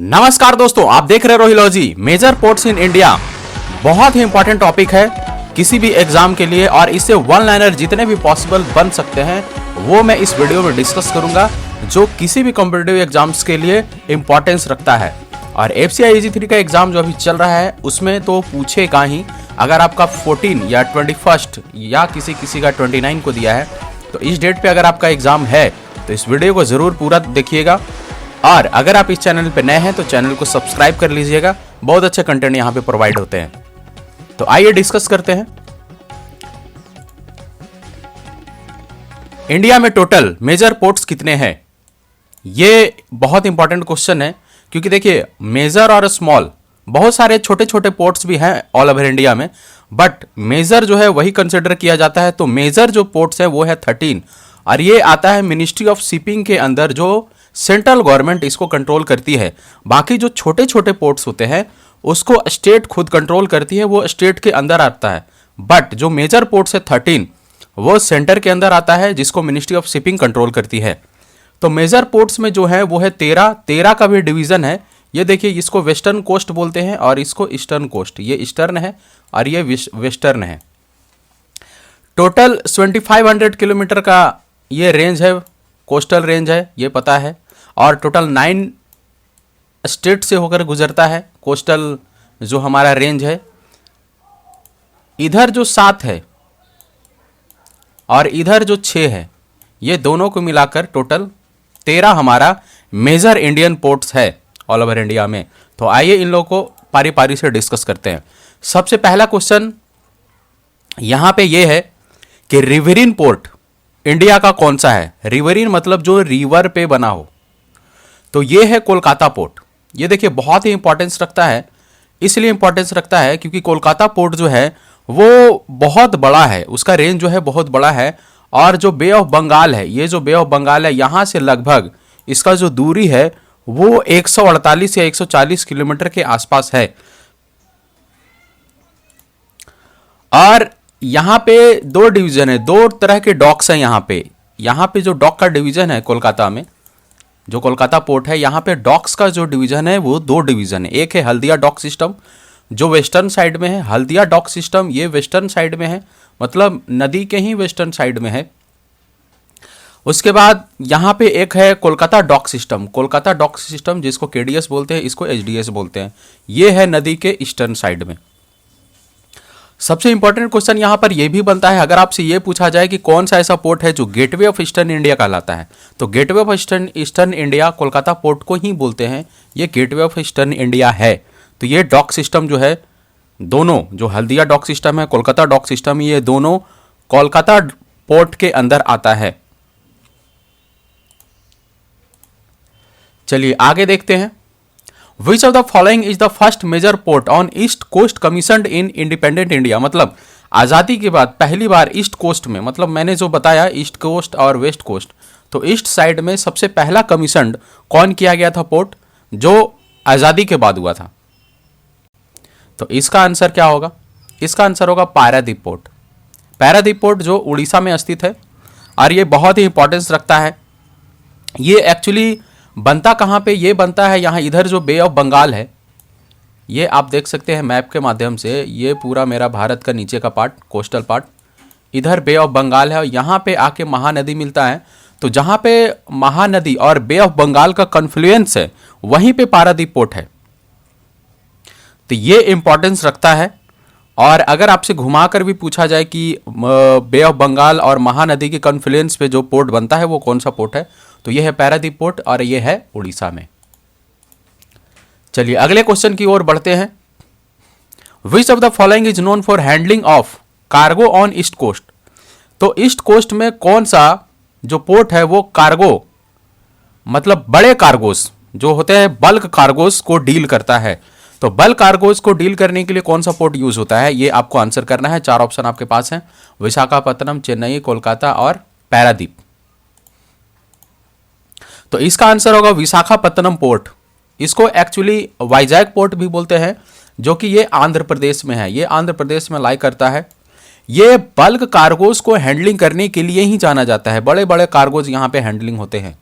नमस्कार दोस्तों, आप देख रहे हो रोहिलॉजी मेजर पोर्ट्स इन इंडिया। बहुत ही इंपॉर्टेंट टॉपिक है किसी भी एग्जाम के लिए, और इससे वन लाइनर जितने भी पॉसिबल बन सकते हैं वो मैं इस वीडियो में डिस्कस करूंगा, जो किसी भी कॉम्पिटिटिव एग्जाम्स के लिए इंपॉर्टेंस रखता है। और FCI EG3 का एग्जाम जो अभी चल रहा है उसमें तो पूछेगा ही, अगर आपका 14 या 21 या किसी का 29 को दिया है तो इस डेट पे अगर आपका एग्जाम है तो इस वीडियो को जरूर पूरा देखिएगा। और अगर आप इस चैनल पे नए हैं तो चैनल को सब्सक्राइब कर लीजिएगा, बहुत अच्छे कंटेंट यहाँ पे प्रोवाइड होते हैं। तो आइए डिस्कस करते हैं। इंडिया में टोटल मेजर पोर्ट्स कितने हैं? ये बहुत इंपॉर्टेंट क्वेश्चन है, क्योंकि देखिए मेजर और स्मॉल बहुत सारे छोटे छोटे पोर्ट्स भी हैं ऑल ओवर इंडिया में, बट मेजर जो है वही कंसिडर किया जाता है। तो मेजर जो पोर्ट्स है वो है 13, और ये आता है मिनिस्ट्री ऑफ शिपिंग के अंदर, जो सेंट्रल गवर्नमेंट इसको कंट्रोल करती है। बाकी जो छोटे छोटे पोर्ट्स होते हैं उसको स्टेट खुद कंट्रोल करती है, वो स्टेट के अंदर आता है। बट जो मेजर पोर्ट्स है 13 वो सेंटर के अंदर आता है, जिसको मिनिस्ट्री ऑफ शिपिंग कंट्रोल करती है। तो मेजर पोर्ट्स में जो है वो है 13 का भी डिवीजन है। ये देखिए, इसको वेस्टर्न कोस्ट बोलते हैं और इसको ईस्टर्न कोस्ट। ये ईस्टर्न है और ये वेस्टर्न है। टोटल 2500 किलोमीटर का ये रेंज है, कोस्टल रेंज है, ये पता है। और टोटल 9 स्टेट से होकर गुजरता है कोस्टल जो हमारा रेंज है। इधर जो 7 है और इधर जो 6 है, ये दोनों को मिलाकर टोटल 13 हमारा मेजर इंडियन पोर्ट्स है ऑल ओवर इंडिया में। तो आइए इन लोगों को पारी पारी से डिस्कस करते हैं। सबसे पहला क्वेश्चन यहां पे ये है कि रिवरिन पोर्ट इंडिया का कौन सा है? रिवरिन मतलब जो रिवर पे बना हो, तो ये है कोलकाता पोर्ट। ये देखिए बहुत ही इंपॉर्टेंस रखता है, इसलिए इंपॉर्टेंस रखता है क्योंकि कोलकाता पोर्ट जो है वो बहुत बड़ा है, उसका रेंज जो है बहुत बड़ा है। और जो बे ऑफ बंगाल है, ये जो बे ऑफ बंगाल है, यहाँ से लगभग इसका जो दूरी है वो 148 या 140 किलोमीटर के आसपास है। और यहाँ पे 2 डिवीजन है, 2 तरह के डॉक्स हैं यहाँ पे जो डॉक का डिवीजन है कोलकाता में, जो कोलकाता पोर्ट है, यहाँ पे डॉक्स का जो डिवीजन है वो 2 डिवीजन है। एक है हल्दिया डॉक सिस्टम जो वेस्टर्न साइड में है, हल्दिया डॉक सिस्टम ये वेस्टर्न साइड में है, मतलब नदी के ही वेस्टर्न साइड में है। उसके बाद यहाँ पे एक है Kolkata dock system, Kolkata dock system जिसको KDS बोलते हैं, इसको HDS बोलते हैं, ये है नदी के ईस्टर्न साइड में। सबसे इंपॉर्टेंट क्वेश्चन यहाँ पर यह भी बनता है, अगर आपसे ये पूछा जाए कि कौन सा ऐसा पोर्ट है जो गेटवे ऑफ ईस्टर्न इंडिया कहलाता है, तो gateway of eastern India Kolkata port को ही बोलते हैं, ये गेटवे ऑफ ईस्टर्न इंडिया है। तो ये डॉक सिस्टम जो है, दोनों जो हल्दिया डॉक सिस्टम है, कोलकाता डॉक सिस्टम, ये दोनों कोलकाता पोर्ट के अंदर आता है। चलिए आगे देखते हैं। Which of the following is the first major port on East Coast commissioned in independent India? मतलब आज़ादी के बाद पहली बार ईस्ट कोस्ट में, मतलब मैंने जो बताया ईस्ट कोस्ट और वेस्ट कोस्ट, तो ईस्ट साइड में सबसे पहला कमीशनड कौन किया गया था पोर्ट, जो आज़ादी के बाद हुआ था? तो इसका आंसर क्या होगा? इसका आंसर होगा पारादीप पोर्ट। पारादीप पोर्ट जो उड़ीसा में स्थित है, और ये बहुत ही इंपॉर्टेंस रखता है। ये एक्चुअली बनता कहाँ पे? ये बनता है यहाँ, इधर जो बे ऑफ बंगाल है, ये आप देख सकते हैं मैप के माध्यम से, ये पूरा मेरा भारत का नीचे का पार्ट, कोस्टल पार्ट, इधर बे ऑफ बंगाल है, और यहाँ पे आके महानदी मिलता है। तो जहाँ पे महानदी और बे ऑफ बंगाल का कन्फ्लुएंस है वहीं पे पारादीप पोर्ट है। तो ये इंपॉर्टेंस रखता है। और अगर आपसे घुमाकर भी पूछा जाए कि बे ऑफ बंगाल और महानदी के कन्फ्लुएंस पे जो पोर्ट बनता है वो कौन सा पोर्ट है, तो ये है पारादीप पोर्ट, और ये है उड़ीसा में। चलिए अगले क्वेश्चन की ओर बढ़ते हैं। Which of the following is known for handling of cargo on east coast? तो ईस्ट कोस्ट में कौन सा जो पोर्ट है वो कार्गो, मतलब बड़े कार्गोस जो होते हैं, बल्क कार्गोस को डील करता है। तो बल्क कार्गोस को डील करने के लिए कौन सा पोर्ट यूज होता है, ये आपको आंसर करना है। 4 ऑप्शन आपके पास हैं, विशाखापत्तनम, चेन्नई, कोलकाता और पारादीप। तो इसका आंसर होगा विशाखापत्तनम पोर्ट। इसको एक्चुअली वाइजैक पोर्ट भी बोलते हैं, जो कि ये आंध्र प्रदेश में है, ये आंध्र प्रदेश में लाई करता है। ये बल्क कार्गोस को हैंडलिंग करने के लिए ही जाना जाता है, बड़े बड़े कार्गोज यहाँ पे हैंडलिंग होते हैं।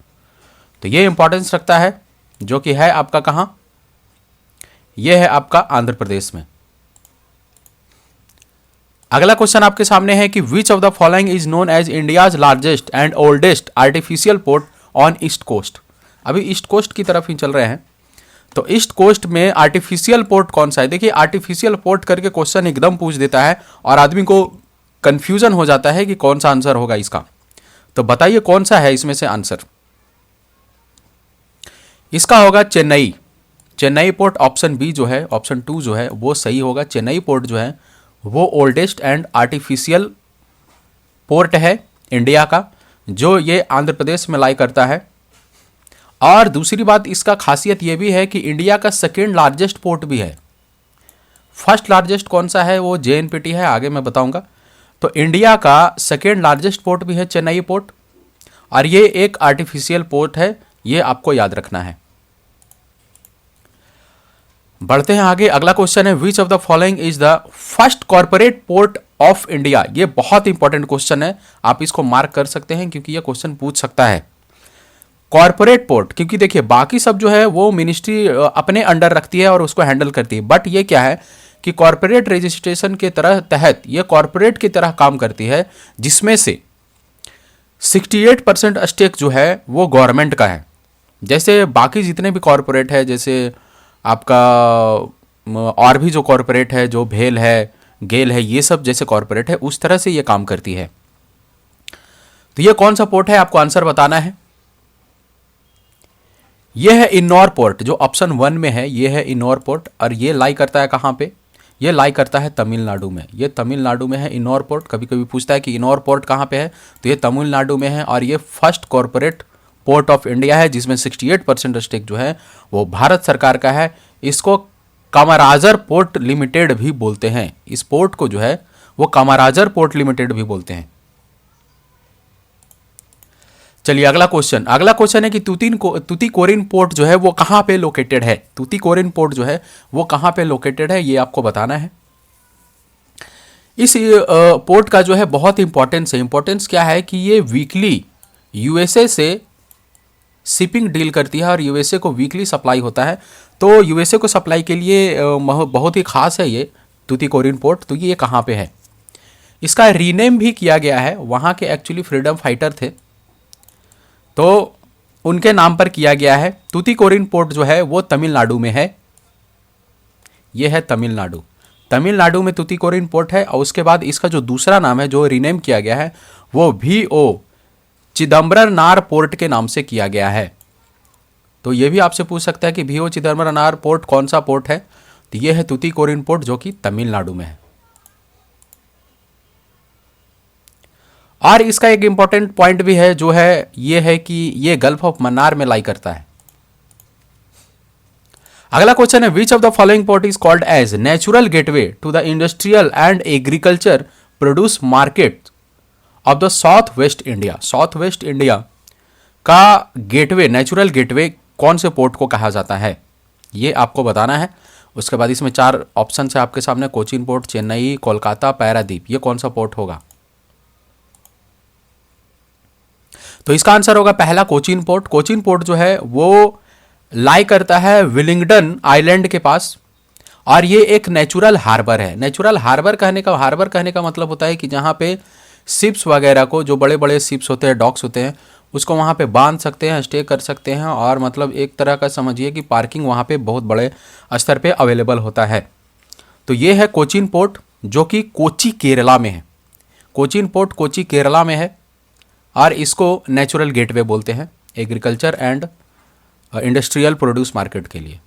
तो ये इंपॉर्टेंस रखता है, जो कि है आपका कहाँ, यह है आपका आंध्र प्रदेश में। अगला क्वेश्चन आपके सामने है कि which of the following is known as India's largest and oldest artificial port on east coast. अभी ईस्ट कोस्ट की तरफ ही चल रहे हैं, तो ईस्ट कोस्ट में आर्टिफिशियल पोर्ट कौन सा है। देखिए आर्टिफिशियल पोर्ट करके क्वेश्चन एकदम पूछ देता है और आदमी को कंफ्यूजन हो जाता है कि कौन सा आंसर होगा इसका। तो बताइए कौन सा है इसमें से आंसर। इसका होगा Chennai. Chennai port option B जो है, ऑप्शन 2 जो है वो सही होगा। चेन्नई पोर्ट जो है वो ओल्डेस्ट एंड आर्टिफिशियल पोर्ट है इंडिया का, जो ये आंध्र प्रदेश में लाई करता है। और दूसरी बात इसका खासियत ये भी है कि इंडिया का सेकेंड लार्जेस्ट पोर्ट भी है। फर्स्ट लार्जेस्ट कौन सा है वो जेएनपीटी है, आगे मैं बताऊंगा। तो इंडिया का सेकेंड लार्जेस्ट पोर्ट भी है चेन्नई पोर्ट, और ये एक आर्टिफिशियल पोर्ट है, ये आपको याद रखना है। बढ़ते हैं आगे। अगला क्वेश्चन है which of the following is the first corporate port of India. ये बहुत इंपॉर्टेंट क्वेश्चन है, आप इसको मार्क कर सकते हैं क्योंकि ये क्वेश्चन पूछ सकता है। कॉर्पोरेट पोर्ट, क्योंकि देखिए बाकी सब जो है वो मिनिस्ट्री अपने अंडर रखती है और उसको हैंडल करती है, बट ये क्या है कि कॉर्पोरेट रजिस्ट्रेशन के तहत ये कॉर्पोरेट की तरह काम करती है, जिसमें से 68% स्टेक जो है वो गवर्नमेंट का है। जैसे बाकी जितने भी कॉर्पोरेट है, जैसे आपका और भी जो कॉर्पोरेट है, जो भेल है, गेल है, ये सब जैसे कॉर्पोरेट है, उस तरह से ये काम करती है। तो ये कौन सा पोर्ट है आपको आंसर बताना है। ये है इन्नौर पोर्ट, जो ऑप्शन 1 में है, ये है इन्नौर पोर्ट, और ये लाई करता है कहाँ पे, ये लाई करता है तमिलनाडु में। ये तमिलनाडु में है इन्नौर पोर्ट। कभी कभी पूछता है कि इन्नौर पोर्ट कहाँ पे है, तो ये तमिलनाडु में है, और ये first corporate port of India है, जिसमें 68% स्टेक जो है वो भारत सरकार का है। इसको कामाराजर पोर्ट लिमिटेड भी बोलते हैं। इस पोर्ट को जो है वो कामाराजर पोर्ट लिमिटेड भी बोलते हैं। चलिए अगला क्वेश्चन है कि तूतीकोरिन पोर्ट जो है वो कहां पे लोकेटेड है। तूतीकोरिन पोर्ट जो है वो कहां पे लोकेटेड है, ये आपको बताना है। इस पोर्ट का जो है बहुत इंपॉर्टेंस है। इंपॉर्टेंस क्या है कि ये वीकली यूएसए से शिपिंग डील करती है और यूएसए को वीकली सप्लाई होता है। तो यूएसए को सप्लाई के लिए बहुत ही खास है ये तूतीकोरिन पोर्ट। तो ये कहाँ पे है, इसका रीनेम भी किया गया है। वहाँ के एक्चुअली फ्रीडम फाइटर थे, तो उनके नाम पर किया गया है। तूतीकोरिन पोर्ट जो है वो तमिलनाडु में है। ये है तमिलनाडु। तमिलनाडु में तूतीकोरिन पोर्ट है, और उसके बाद इसका जो दूसरा नाम है जो रीनेम किया गया है वो VO चिदम्बरनार पोर्ट के नाम से किया गया है। तो ये भी आपसे पूछ सकता है कि VO चिदम्बरनार पोर्ट कौन सा पोर्ट है, तो ये है तूतीकोरिन पोर्ट जो कि तमिलनाडु में है। और इसका एक इंपॉर्टेंट पॉइंट भी है, जो है ये है कि ये गल्फ ऑफ मन्नार में लाई करता है। अगला क्वेश्चन है which of the following port is called as natural gateway to the industrial and agriculture produce market of the south west India. South west India का गेटवे, नेचुरल गेटवे कौन से port को कहा जाता है, ये आपको बताना है। उसके बाद इसमें 4 ऑप्शन है आपके सामने, कोचीन पोर्ट, चेन्नई, कोलकाता, पारादीप। ये कौन सा पोर्ट होगा, तो इसका आंसर होगा पहला कोचीन पोर्ट। कोचीन पोर्ट जो है वो लाई करता है विलिंगडन आइलैंड के पास, और ये एक नेचुरल हार्बर है। नेचुरल हार्बर कहने का मतलब होता है कि जहाँ पे शिप्स वगैरह को, जो बड़े बड़े शिप्स होते हैं, डॉक्स होते हैं, उसको वहाँ पे बांध सकते हैं, स्टे कर सकते हैं, और मतलब एक तरह का समझिए कि पार्किंग वहाँ पे बहुत बड़े स्तर पे अवेलेबल होता है। तो ये है कोचीन पोर्ट, जो कि कोची केरला में है। कोचीन पोर्ट कोची केरला में है, और इसको नेचुरल गेटवे बोलते हैं agriculture and industrial produce market के लिए।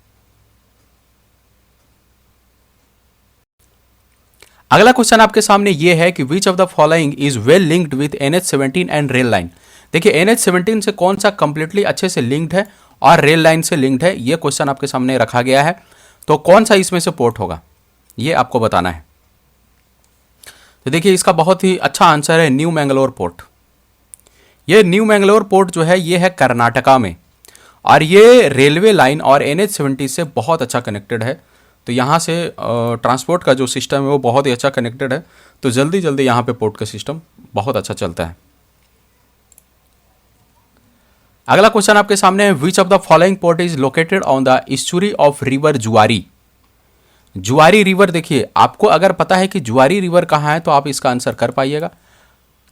अगला क्वेश्चन आपके सामने ये है कि which of the following is well linked with NH17 and rail line. देखिए NH17 से कौन सा कंप्लीटली अच्छे से लिंक्ड है और रेल लाइन से लिंक्ड है, ये क्वेश्चन आपके सामने रखा गया है। तो कौन सा इसमें से पोर्ट होगा, ये आपको बताना है। तो देखिए इसका बहुत ही अच्छा आंसर है न्यू मैंगलोर पोर्ट। ये न्यू मैंगलोर पोर्ट जो है ये है कर्नाटका में, और ये रेलवे लाइन और NH70 से बहुत अच्छा कनेक्टेड है। तो यहाँ से ट्रांसपोर्ट का जो सिस्टम है वो बहुत ही अच्छा कनेक्टेड है। तो जल्दी जल्दी यहाँ पे पोर्ट का सिस्टम बहुत अच्छा चलता है। अगला क्वेश्चन आपके सामने है which of the following port is located on the estuary of river Zuari. Zuari river, देखिए आपको अगर पता है कि जुआरी रिवर कहाँ है तो आप इसका आंसर कर पाइएगा।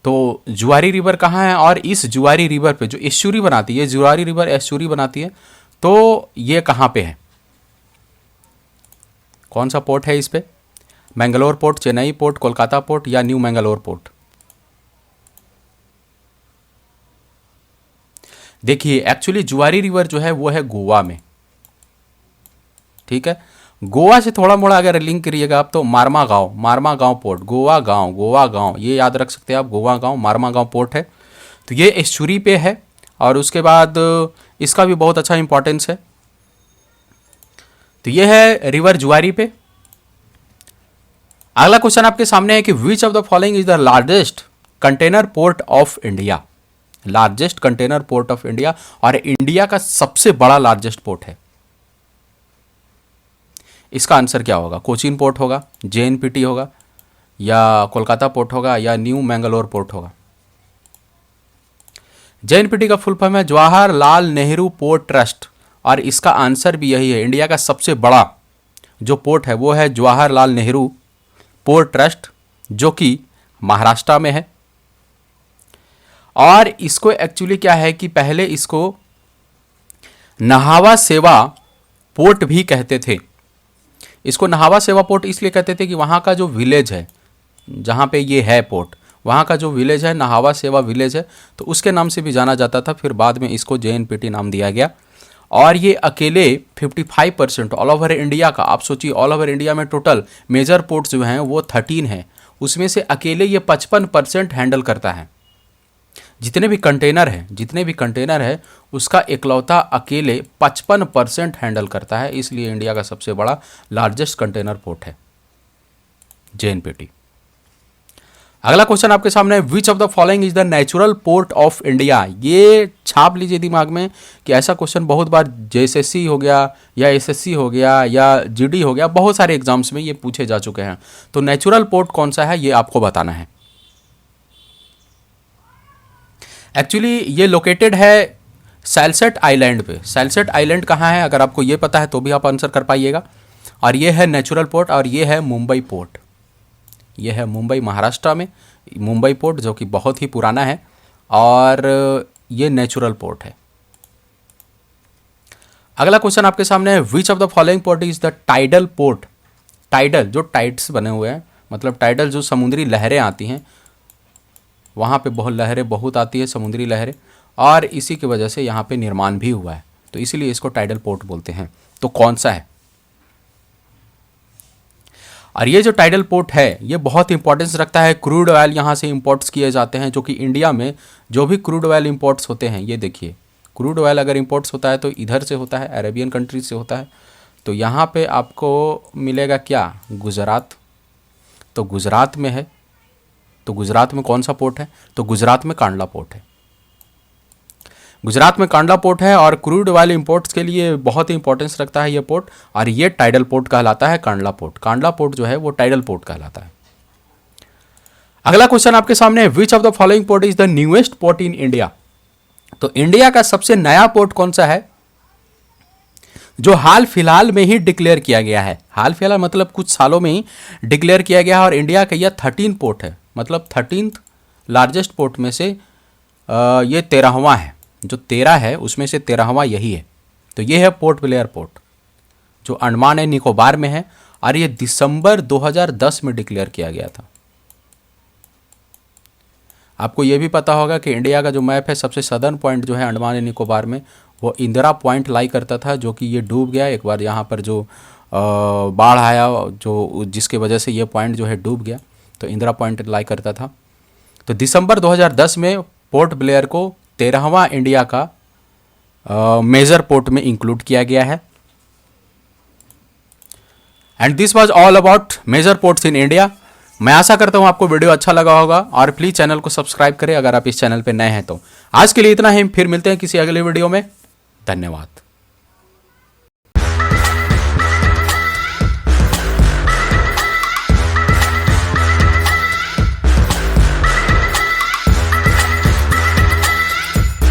तो जुआरी रिवर कहाँ है, और इस जुआरी रिवर पे जो एस्चुरी बनाती है, जुआरी रिवर एस्चुरी बनाती है, तो ये कहाँ पे है, कौन सा पोर्ट है इस पे? Mangalore port, Chennai port, Kolkata port या न्यू मैंगलोर पोर्ट? देखिए एक्चुअली जुआरी रिवर जो है वो है गोवा में, ठीक है। गोवा से थोड़ा मोड़ा अगर लिंक करिएगा आप तो मारमा गांव पोर्ट, गोवा गांव ये याद रख सकते हैं आप, गोवा गांव मारमा गांव पोर्ट है। तो ये एस्चुरी पे है, और उसके बाद इसका भी बहुत अच्छा इंपॉर्टेंस है। तो ये है रिवर जुआरी पे। अगला क्वेश्चन आपके सामने है कि which of the following is the largest container port of India? Largest container port of India, और इंडिया का सबसे बड़ा लार्जेस्ट पोर्ट है। इसका आंसर क्या होगा? कोचीन पोर्ट होगा, जेएनपीटी होगा, या कोलकाता पोर्ट होगा, या न्यू मैंगलोर पोर्ट होगा? जेएनपीटी का फुल फॉर्म है जवाहरलाल नेहरू पोर्ट ट्रस्ट, और इसका आंसर भी यही है। इंडिया का सबसे बड़ा जो पोर्ट है वो है जवाहरलाल नेहरू पोर्ट ट्रस्ट, जो कि महाराष्ट्र में है। और इसको एक्चुअली क्या है कि पहले इसको नहावा सेवा पोर्ट भी कहते थे। इसको नहावा सेवा पोर्ट इसलिए कहते थे कि वहाँ का जो विलेज है, जहाँ पे ये है पोर्ट, वहाँ का जो विलेज है नहावा सेवा विलेज है, तो उसके नाम से भी जाना जाता था। फिर बाद में इसको जेएनपीटी नाम दिया गया। और ये अकेले 55% ऑल ओवर इंडिया का, आप सोचिए ऑल ओवर इंडिया में टोटल मेजर पोर्ट्स जो हैं वो 13 हैं, उसमें से अकेले ये 55% हैंडल करता है। जितने भी कंटेनर है उसका इकलौता अकेले 55% हैंडल करता है, इसलिए इंडिया का सबसे बड़ा लार्जेस्ट कंटेनर पोर्ट है जेएनपीटी। अगला क्वेश्चन आपके सामने है which of the following is the natural port of India? ये छाप लीजिए दिमाग में कि ऐसा क्वेश्चन बहुत बार जेएसएससी हो गया या एसएससी हो गया या जीडी हो गया, बहुत सारे एग्जाम्स में ये पूछे जा चुके हैं। तो नेचुरल पोर्ट कौन सा है ये आपको बताना है। एक्चुअली ये लोकेटेड है सैलसेट आइलैंड पे। सैलसेट आइलैंड कहाँ है अगर आपको ये पता है तो भी आप आंसर कर पाइएगा। और ये है नेचुरल पोर्ट, और ये है मुंबई पोर्ट। ये है मुंबई, महाराष्ट्र में मुंबई पोर्ट, जो कि बहुत ही पुराना है, और ये नेचुरल पोर्ट है। अगला क्वेश्चन आपके सामने है which of the following port is the tidal port? Tidal जो टाइड्स बने हुए हैं, मतलब टाइडल जो समुद्री लहरें आती हैं, वहाँ पे बहुत लहरें बहुत आती है, समुद्री लहरें, और इसी की वजह से यहाँ पे निर्माण भी हुआ है, तो इसीलिए इसको टाइडल पोर्ट बोलते हैं। तो कौन सा है? और ये जो टाइडल पोर्ट है ये बहुत इंपॉर्टेंस रखता है। क्रूड ऑयल यहाँ से इंपोर्ट्स किए जाते हैं, जो कि इंडिया में जो भी क्रूड ऑयल इंपोर्ट्स होते हैं, ये देखिए क्रूड ऑयल अगर इंपोर्ट्स होता है तो इधर से होता है, अरेबियन कंट्रीज से होता है। तो यहाँ पे आपको मिलेगा क्या? गुजरात। तो गुजरात में है, तो गुजरात में कौन सा पोर्ट है? तो गुजरात में कांडला पोर्ट है। गुजरात में कांडला पोर्ट है, और क्रूड ऑयल इंपोर्ट्स के लिए बहुत ही इंपॉर्टेंस रखता है ये पोर्ट, और ये टाइडल पोर्ट कहलाता है, कांडला पोर्ट। कांडला पोर्ट जो है वो टाइडल पोर्ट कहलाता है। अगला क्वेश्चन आपके सामने है which of the following port is the newest port in India? तो इंडिया का सबसे नया पोर्ट कौन सा है जो हाल फिलहाल में ही डिक्लेयर किया गया है? हाल फिलहाल मतलब कुछ सालों में ही डिक्लेयर किया गया है, और इंडिया का यह 13 पोर्ट है, मतलब 13th लार्जेस्ट पोर्ट में से ये 13वां है। जो 13 है उसमें से 13वां यही है। तो ये है पोर्ट ब्लेयर पोर्ट, जो अंडमान एंड निकोबार में है, और ये दिसंबर 2010 में डिक्लेयर किया गया था। आपको ये भी पता होगा कि इंडिया का जो मैप है, सबसे सदर्न पॉइंट जो है अंडमान एंड निकोबार में, वो इंदिरा पॉइंट लाई करता था, जो कि ये डूब गया एक बार। यहाँ पर जो बाढ़ आया, जो जिसके वजह से ये पॉइंट जो है डूब गया, तो इंदिरा पॉइंट लाई करता था। तो दिसंबर 2010 में पोर्ट ब्लेयर को 13वां इंडिया का मेजर पोर्ट में इंक्लूड किया गया है। And this was all about major ports in India. मैं आशा करता हूं आपको वीडियो अच्छा लगा होगा, और प्लीज चैनल को सब्सक्राइब करें अगर आप इस चैनल पे नए हैं तो। आज के लिए इतना ही, फिर मिलते हैं किसी अगले वीडियो में। धन्यवाद।